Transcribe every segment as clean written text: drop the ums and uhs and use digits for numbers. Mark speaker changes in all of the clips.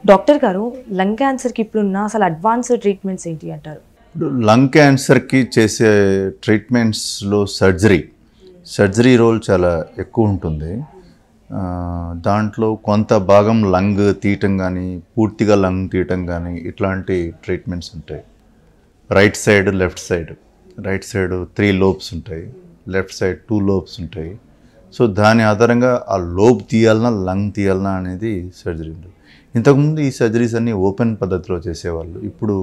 Speaker 1: Doctor గారు lung క్యాన్సర్కి ఇప్పుడున్న అసలు అడ్వాన్స్డ్ ట్రీట్మెంట్స్ ఏంటి అంటారు?
Speaker 2: ఇప్పుడు లంగ్ క్యాన్సర్కి చేసే ట్రీట్మెంట్స్లో సర్జరీ రోల్ చాలా ఎక్కువ ఉంటుంది. దాంట్లో కొంత భాగం లంగ్ తీయటం కానీ, పూర్తిగా లంగ్ తీయటం కానీ ఇట్లాంటి ట్రీట్మెంట్స్ ఉంటాయి. Right side, left side. Right side 3 lobes ఉంటాయి, లెఫ్ట్ సైడ్ 2 లోబ్స్ ఉంటాయి. సో దాని ఆధారంగా ఆ లోబ్ తీయాలన్నా లంగ్ తీయాలన్నా అనేది సర్జరీ ఉంటుంది. ఇంతకుముందు ఈ సర్జరీస్ అన్నీ ఓపెన్ పద్ధతిలో చేసేవాళ్ళు. ఇప్పుడు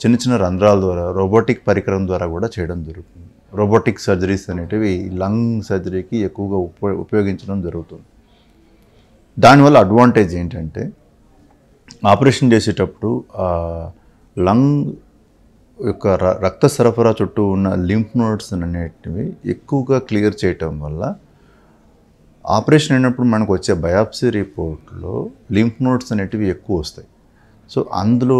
Speaker 2: చిన్న చిన్న రంధ్రాల ద్వారా రోబోటిక్ పరికరం ద్వారా కూడా చేయడం జరుగుతుంది. రోబోటిక్ సర్జరీస్ అనేటివి లంగ్ సర్జరీకి ఎక్కువగా ఉపయోగించడం జరుగుతుంది. దానివల్ల అడ్వాంటేజ్ ఏంటంటే ఆపరేషన్ చేసేటప్పుడు లంగ్ యొక్క రక్త సరఫరా చుట్టూ ఉన్న లింఫ్ నోడ్స్ అనేటివి ఎక్కువగా క్లియర్ చేయటం వల్ల ఆపరేషన్ అయినప్పుడు మనకు వచ్చే బయాప్సీ రిపోర్ట్లో లింఫ్ నోడ్స్ అనేటివి ఎక్కువ వస్తాయి. సో అందులో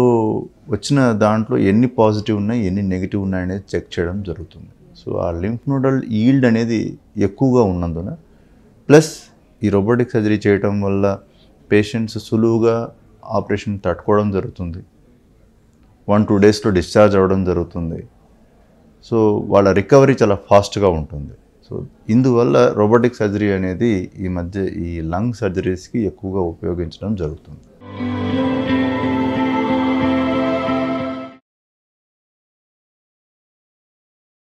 Speaker 2: వచ్చిన దాంట్లో ఎన్ని పాజిటివ్ ఉన్నాయి, ఎన్ని నెగిటివ్ ఉన్నాయి అనేది చెక్ చేయడం జరుగుతుంది. సో ఆ లింఫ్ నోడల్ ఈల్డ్ అనేది ఎక్కువగా ఉన్నందున ప్లస్ ఈ రోబోటిక్ సర్జరీ చేయడం వల్ల పేషెంట్స్ సులువుగా ఆపరేషన్ తట్టుకోవడం జరుగుతుంది. 1-2 డేస్లో డిశ్చార్జ్ అవ్వడం జరుగుతుంది. సో వాళ్ళ రికవరీ చాలా ఫాస్ట్గా ఉంటుంది. సో ఇందువల్ల రోబోటిక్ సర్జరీ అనేది ఈ మధ్య ఈ లంగ్ సర్జరీస్కి ఎక్కువగా ఉపయోగించడం జరుగుతుంది.